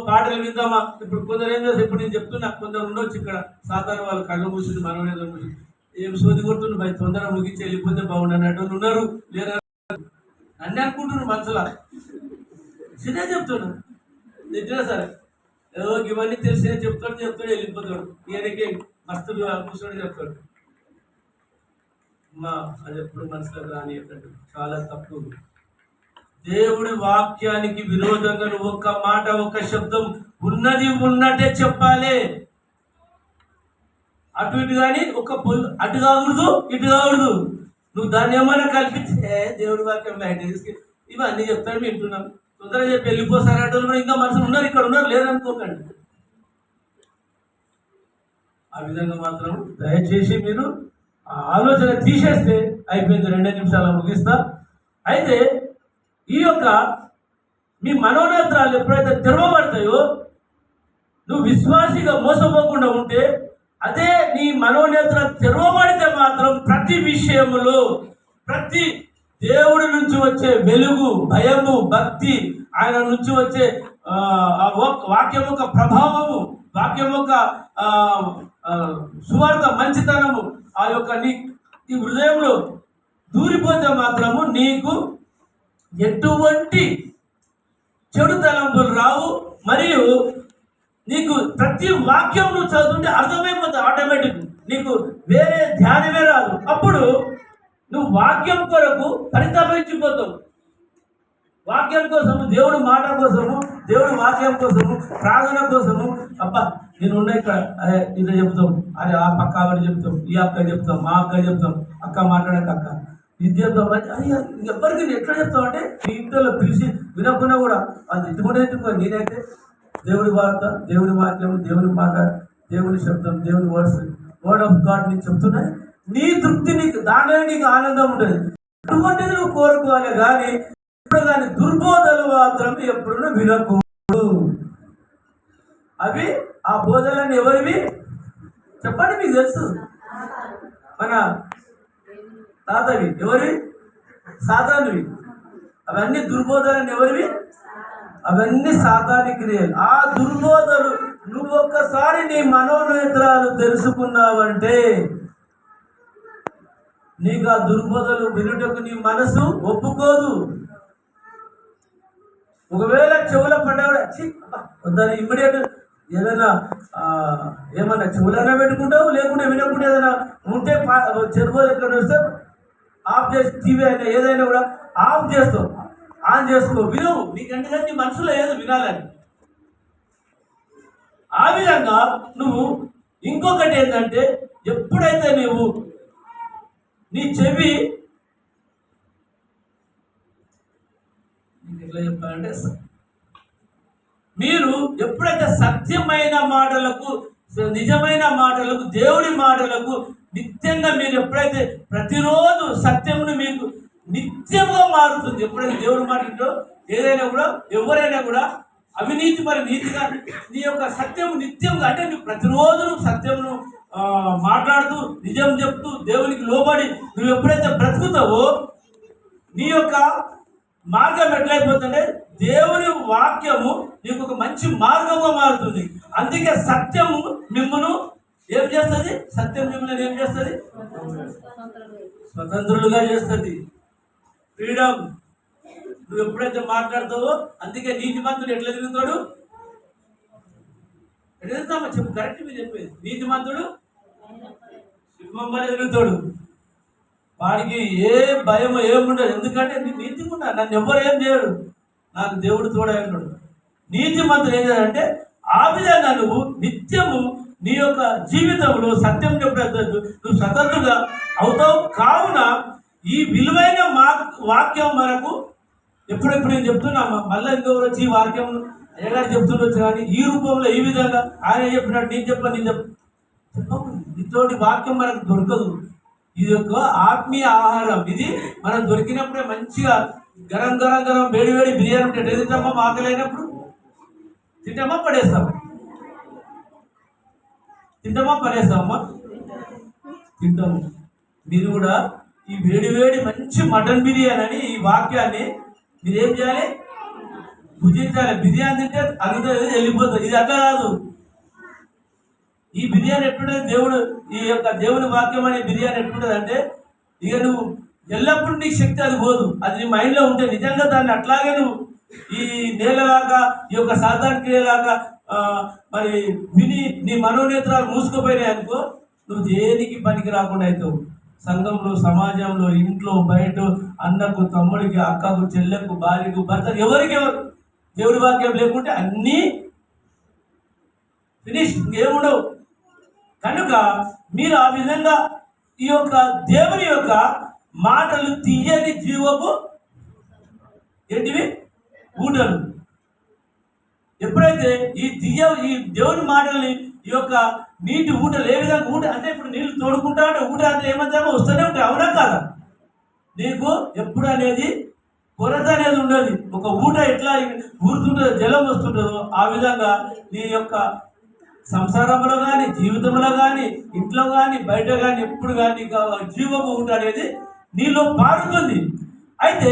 పాటలు విందామా. ఇప్పుడు కొందరు ఏం చేస్తారు, ఇప్పుడు నేను చెప్తున్నా, కొందరు ఉండొచ్చు ఇక్కడ సాధారణ వాళ్ళు కళ్ళు మూసింది, మనం ఏదో మూసింది, ఏం సోది కొడుతుంది భయ, తొందరగా ముగించి వెళ్ళిపోతే బాగుండన్నట్టు ఉన్నారు. లేదా అన్నీ అనుకుంటున్నారు మనసులా, చిన్న చెప్తున్నా నిజమే సరే, ఏదో ఇవన్నీ తెలిసిన చెప్తాడు వెళ్ళిపోతాడు. ఈయనకి మస్తు కూర్చొని చెప్తాడు. మా అది ఎప్పుడు మనసులో రాని చాలా తప్పు. దేవుడి వాక్యానికి విరోధంగా నువ్వు ఒక్క మాట, ఒక్క శబ్దం ఉన్నది ఉన్నట్టే చెప్పాలి. అటు ఇటు కానీ ఒక అటు కాకూడదు, ఇటు కాకూడదు. నువ్వు దాన్ని ఏమైనా కల్పించే దేవుడి వాక్యం బయట తీసుకు ఇవన్నీ చెప్తాను వింటున్నాం. తొందరగా చెప్పి వెళ్ళిపోతారంటే కూడా ఇంకా మనుషులు ఉన్నారు, ఇక్కడ ఉన్నారు, లేదనుకోకండి. ఆ విధంగా మాత్రం దయచేసి మీరు ఆ ఆలోచన తీసేస్తే అయిపోయింది. 2 నిమిషాలు ముగిస్తా. అయితే ఈ యొక్క మీ మనోనేత్రాలు ఎప్పుడైతే తెరవబడతాయో, నువ్వు విశ్వాసిగా మోసపోకుండా ఉంటే, అదే నీ మనోనేత్రాలు తెరవబడితే మాత్రం ప్రతి విషయములో, ప్రతి దేవుడి నుంచి వచ్చే వెలుగు, భయము, భక్తి, ఆయన నుంచి వచ్చే వాక్యం యొక్క ప్రభావము, వాక్యం యొక్క సువార్త మంచితనము ఆ యొక్క నీ హృదయంలో దూరిపోతే మాత్రము నీకు ఎటువంటి చెడు తలంపులు రావు. మరియు నీకు ప్రతి వాక్యం నువ్వు చదువుతుంటే అర్థమైపోతుంది ఆటోమేటిక్, నీకు వేరే ధ్యానమే రాదు. అప్పుడు నువ్వు వాక్యం కొరకు పరితపించిపోతావు. వాక్యం కోసము, దేవుడి మాట కోసము, దేవుడి వాక్యం కోసము, ప్రార్థన కోసము. అబ్బా నేను ఉన్న ఇక్కడ ఇట్లా చెప్తాం, అరే ఆ పక్క ఆవిడ చెప్తాం, ఈ అక్క చెప్తాం, మా అక్క చెప్తాం, అక్క మాట్లాడక అక్క ఇది చెప్తాం. అయ్యా ఎవరికి నేను ఎట్లా చెప్తాం అంటే, నీ ఇంట్లో పిలిచి వినకుండా కూడా అది తిట్టుకుంటే నేనైతే దేవుడి వార్త, దేవుడి వాక్యం, దేవుడి మాట, దేవుడి శబ్దం, దేవుడి వర్డ్ ఆఫ్ గాడ్ నీకు చెప్తున్నాయి. నీ తృప్తి, నీకు దాంట్లో నీకు ఆనందం ఉంటుంది. అటువంటిది నువ్వు కోరుకోవాలి. కానీ కానీ దుర్బోధలు మాత్రం ఎప్పుడు వినకూడదు. అవి ఆ బోధలన్నీ ఎవరివి చెప్పండి, మీకు తెలుసు. మన తాతవి ఎవరివి? సాతానువి. అవన్నీ దుర్బోధలన్నీ ఎవరివి? అవన్నీ సాతాని క్రియలు. ఆ దుర్బోధలు నువ్వు ఒక్కసారి నీ మనోనేత్రాలు తెలుసుకున్నావంటే, నీకు ఆ దుర్బోధలు వినుటకు నీ మనసు ఒప్పుకోదు. ఒకవేళ చెవుల పడ్డా దాన్ని ఇమ్మీడియట్ ఏదైనా ఏమన్నా చెవులన్నా పెట్టుకుంటావు, లేకుంటే వినకుండా ఏదైనా ఉంటే చెరువు ఎక్కడ వస్తే ఆఫ్ చేసి, టీవీ అయినా ఏదైనా కూడా ఆఫ్ చేస్తావు, ఆన్ చేసుకో, వినవు. నీకంటే నీ మనసులో ఏదో వినాలని. ఆ విధంగా నువ్వు ఇంకొకటి ఏంటంటే, ఎప్పుడైతే నువ్వు నీ చెవి ఎట్లా చెప్పాలంటే, మీరు ఎప్పుడైతే సత్యమైన మాటలకు, నిజమైన మాటలకు, దేవుడి మాటలకు నిత్యంగా మీరు ఎప్పుడైతే ప్రతిరోజు సత్యమును మీకు నిత్యంగా మారుతుంది. ఎప్పుడైతే దేవుడి మాటలో ఏదైనా కూడా, ఎవరైనా కూడా అవినీతి మరి నీతిగా నీ యొక్క సత్యము నిత్యంగా, అంటే నువ్వు ప్రతిరోజు సత్యమును మాట్లాడుతూ, నిజం చెప్తూ, దేవునికి లోబడి నువ్వు ఎప్పుడైతే బ్రతుకుతావో, నీ యొక్క మార్గం ఎట్లయిపోతుందంటే, దేవుని వాక్యము నీకు ఒక మంచి మార్గంగా మారుతుంది. అందుకే సత్యము మిమ్మును ఏం చేస్తుంది? సత్యం మిమ్మల్ని ఏం చేస్తుంది? స్వతంత్రులుగా చేస్తుంది. ఫ్రీడమ్. నువ్వు ఎప్పుడైతే మాట్లాడతావో, అందుకే నీతిమంతుడు ఎట్లా తిరుగుతాడు? ఎట్లా తిరుగుతామా చెప్పు, కరెక్ట్ మీరు చెప్పేది. నీతిమంతుడు సింహం వలె తిరుగుతాడు. వాడికి ఏ భయం ఏముండదు. ఎందుకంటే నేను నీతిగా ఉన్నా, నన్ను ఎవరు ఏం చేయడు, నాకు దేవుడు తోడైనాడు. నీతి మంత్రులు ఏం చేయాలంటే ఆ విధంగా నువ్వు నిత్యము నీ యొక్క జీవితంలో సత్యం చెప్పేది నువ్వు స్వతంత్రుగా అవుతావు. కావున ఈ విలువైన వాక్యం మనకు ఎప్పుడెప్పుడు నేను చెప్తున్నా, మళ్ళీ ఇంకొకరు వచ్చి ఈ వాక్యం అయ్యగారు చెప్తుండొచ్చు, కానీ ఈ రూపంలో ఈ విధంగా ఆయన చెప్పినట్టు నేను చెప్పను. ఇటువంటి వాక్యం మనకు దొరకదు. ఇది ఒక ఆత్మీయ ఆహారం. ఇది మనం దొరికినప్పుడే మంచిగా గరం గరం గరం వేడి వేడి బిర్యానీ ఉంటే తింటామా, ఆకలైనప్పుడు తింటామా పడేస్తామా, తింటామా పడేస్తామా, తింటాము. మీరు కూడా ఈ వేడి వేడి మంచి మటన్ బిర్యానీ అని ఈ వాక్యాన్ని మీరు ఏం చేయాలి, భుజించాలి. బిర్యానీ తింటే అరుగుతుంది, వెళ్ళిపోతుంది. ఇది అట్లా కాదు. ఈ బిర్యానీ ఎట్లుంటుంది, ఈ యొక్క దేవుని వాక్యం అనే బిర్యానీ ఎట్లుంటుంది అంటే, ఇక నువ్వు ఎల్లప్పుడూ నీకు శక్తి అది పోదు. అది నీ మైండ్లో ఉంటే నిజంగా దాన్ని అట్లాగే నువ్వు ఈ నేలలాగా ఈ యొక్క సాధారణ క్రియలాగా మరి విని నీ మనోనేత్రాలు మూసుకుపోయినాయి అనుకో, నువ్వు దేనికి పనికి రాకుండా అవుతావు. సంఘంలో, సమాజంలో, ఇంట్లో, బయట, అన్నకు, తమ్ముడికి, అక్కకు, చెల్లెకు, భార్యకు, భర్తకు, ఎవరు దేవుడి వాక్యం లేకుంటే అన్నీ ఫినిష్, ఏముండవు. కనుక మీరు ఆ విధంగా ఈ యొక్క దేవుని యొక్క మాటలు తీయని జీవపు ఏంటివి ఊటలు. ఎప్పుడైతే ఈ దేవుని మాటల్ని ఈ యొక్క నీటి ఊటలు ఏ విధంగా ఊట అంటే ఇప్పుడు నీళ్ళు తోడుకుంటా అంటే ఊట అంటే ఏమంటామో వస్తూనే ఉంటాయి, అవునా కాదా? నీకు ఎప్పుడు అనేది కొరత అనేది ఉండదు. ఒక ఊట ఎట్లా ఊరుతుంటుందో, జలం వస్తుంటుందో ఆ విధంగా నీ యొక్క సంసారంలో కానీ, జీవితంలో కానీ, ఇంట్లో కానీ, బయట కానీ, ఎప్పుడు కానీ జీవము ఊట అనేది నీలో పారుతుంది. అయితే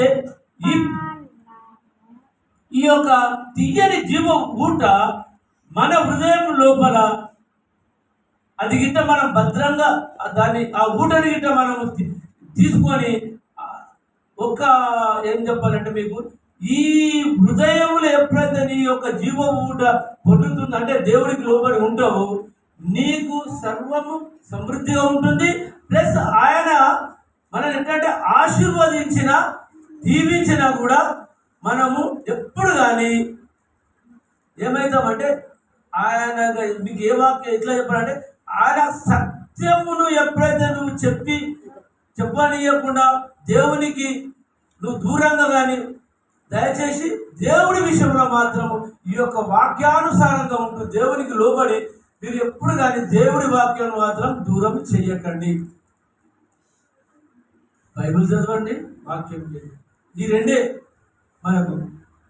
ఈ యొక్క తీయని జీవ ఊట మన హృదయం లోపల అది గిట్ట మనం భద్రంగా ఆ ఊటని గిట్ట మనం తీసుకొని ఒక ఏం చెప్పాలంటే మీకు ఈ హృదయంలో ఎప్పుడైతే నీ యొక్క జీవ ఊట పొందుతుంది అంటే దేవుడికి లోబడి ఉంటావు, నీకు సర్వము సమృద్ధిగా ఉంటుంది. ప్లస్ ఆయన మనల్ని ఏంటంటే ఆశీర్వదించిన, దీవించినా కూడా మనము ఎప్పుడు కానీ ఏమవుతామంటే ఆయన మీకు ఏ వాక్యం ఎట్లా చెప్పాలంటే ఆయన సత్యమును ఎప్పుడైతే నువ్వు చెప్పనీయకుండా దేవునికి నువ్వు దూరంగా కానీ, దయచేసి దేవుడి విషయంలో మాత్రం ఈ యొక్క వాక్యానుసారంగా ఉంటూ దేవునికి లోబడి మీరు ఎప్పుడు కానీ దేవుడి వాక్యం మాత్రం దూరం చెయ్యకండి. బైబిల్ చదవండి, వాక్యం చేయండి. ఈ రెండే మనకు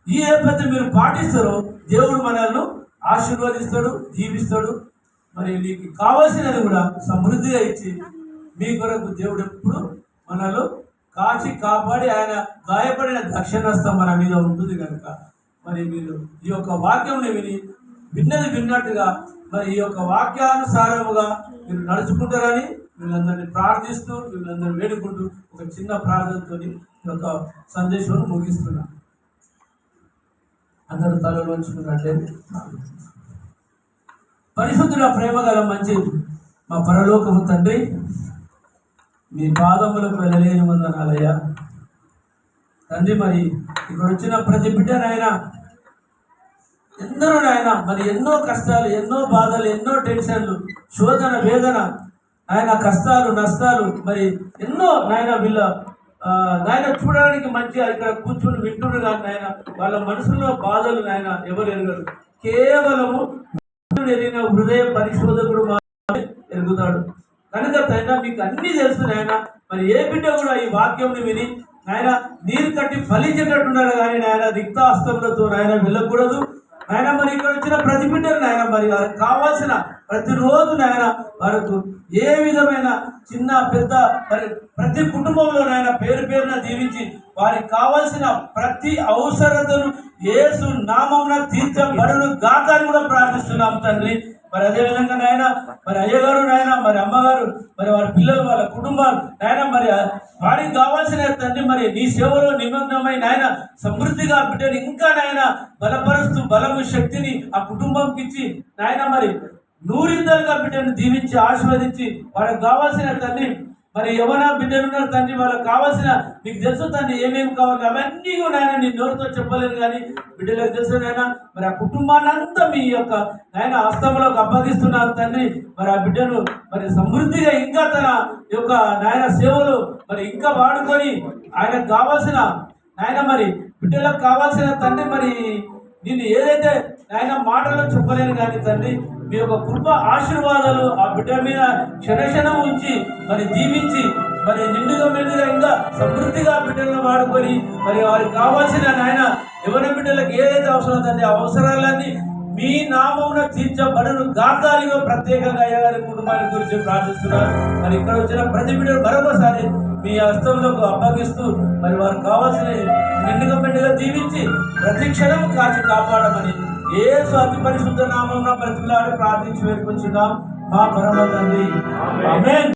ఈ ఏపైతే మీరు పాటిస్తారో దేవుడు మనల్ని ఆశీర్వదిస్తాడు, దీవిస్తాడు. మరి నీకు కావాల్సినది కూడా సమృద్ధిగా ఇచ్చి మీ కొరకు దేవుడు ఎప్పుడు మనలో కాచి కాపాడి ఆయన గాయపడిన దక్షిణస్తం మన మీద ఉంటుంది. కనుక మరి మీరు ఈ యొక్క వాక్యంని విన్నట్టుగా మరి ఈ యొక్క వాక్యానుసారముగా మీరు నడుచుకుంటారని వీళ్ళందరినీ ప్రార్థిస్తూ, వీళ్ళందరినీ వేడుకుంటూ ఒక చిన్న ప్రార్థనతో ఈ యొక్క సందేశాన్ని ముగిస్తున్నాను. అందరూ తలలు వంచుకున్నట్లయితే. పరిశుద్ధుల ప్రేమ గల మంచి మా పరలోకము తండ్రి, మీ పాదములకు వెళ్ళలేని వందనాలయ్యా తండ్రి. మరి ఇక్కడ వచ్చిన ప్రతి బిడ్డనైనా ఎందరో నాయన మరి ఎన్నో కష్టాలు, ఎన్నో బాధలు, ఎన్నో టెన్షన్లు, శోధన, వేదన, ఆయన కష్టాలు, నష్టాలు మరి ఎన్నో నాయన వీళ్ళ నాయన చూడడానికి మంచిగా ఇక్కడ కూర్చుని వింటున్నారు. కానీ నాయన వాళ్ళ మనసులో బాధలు నాయన ఎవరు ఎరగరు. కేవలము ఎరిగిన హృదయ పరిశోధకుడు మాత్రమే ఎరుగుతాడు. కనుక ఆయన మీకు అన్నీ తెలుసు నాయన. మరి ఏ బిడ్డ కూడా ఈ వాక్యంని విని నాయన నీరు కట్టి ఫలించేటట్టున్నారు కానీ నాయన రిక్తాస్తములతో నాయన వెళ్ళకూడదు నాయన. మరి ఇక్కడ వచ్చిన ప్రతి బిడ్డలు నాయన మరి వారికి కావాల్సిన ప్రతిరోజు నాయన వారికి ఏ విధమైన చిన్న పెద్ద మరి ప్రతి కుటుంబంలో నాయన పేరు పేరున దీవించి వారికి కావాల్సిన ప్రతి అవసరతను యేసు నామమున తీర్చబడును గాక అని కూడా ప్రార్థిస్తున్నాం తండ్రి. మరి అదేవిధంగా నాయన మరి అయ్యగారు నాయన మరి అమ్మగారు మరి వారి పిల్లలు, వాళ్ళ కుటుంబాలు నాయన మరి వారికి కావాల్సిన తండ్రి మరి నీ సేవలో నిమగ్నమై నాయన సమృద్ధిగా బిడ్డని ఇంకా నాయన బలపరుస్తూ బలము శక్తిని ఆ కుటుంబంకి ఇచ్చి నాయన మరి నూరిందలుగా బిడ్డను దీవించి ఆశీర్వదించి వారికి కావాల్సిన తండ్రి మరి యవ్వన బిడ్డలు ఉన్నారు తండ్రి, వాళ్ళకి కావాల్సిన నీకు తెలుసు తండ్రి ఏమేమి కావాలి అవన్నీ కూడా నాయన నీ నోరుతో చెప్పలేను కానీ బిడ్డలకు తెలుసు నాయన. మరి ఆ కుటుంబాన్ని అంతా మీ యొక్క నాయన హస్తంలోకి అప్పగిస్తున్నాను తండ్రి. మరి ఆ బిడ్డను మరి సమృద్ధిగా ఇంకా తన యొక్క నాయన సేవలు మరి ఇంకా వాడుకొని ఆయనకు కావాల్సిన నాయన మరి బిడ్డలకు కావాల్సిన తండ్రి మరి నేను ఏదైతే ఆయన మాటల్లో చెప్పలేను కానీ తండ్రి మీ యొక్క కృప ఆశీర్వాదాలు ఆ బిడ్డ మీద క్షణక్షణం ఉంచి మరి దీవించి మరి నిండుగా మెండుగా ఇంకా సమృద్ధిగా బిడ్డలను వాడుకొని మరి వారికి కావాల్సిన నాయన ఎవరి బిడ్డలకు ఏదైతే అవసరం తండ్రి ఆ అవసరాలన్నీ మీ నామమున తీర్చబడును గాకారిగా ప్రత్యేకంగా అయ్యగారి కుటుంబాన్ని గురించి ప్రార్థిస్తున్నారు. మరి ఇక్కడ వచ్చిన ప్రతి బిడ్డలు మరొకసారి మీ హస్తంలోకి అప్పగిస్తూ మరి వారికి కావాల్సిన నిండుగా మెండుగా దీవించి ప్రతి క్షణం కాచి కాపాడమని యేసు అతి పరిశుద్ధ నామమున బ్రతిమలాడి ప్రార్థించి వేడుకొంచున్నాం మా పరమ తండ్రి. ఆమేన్.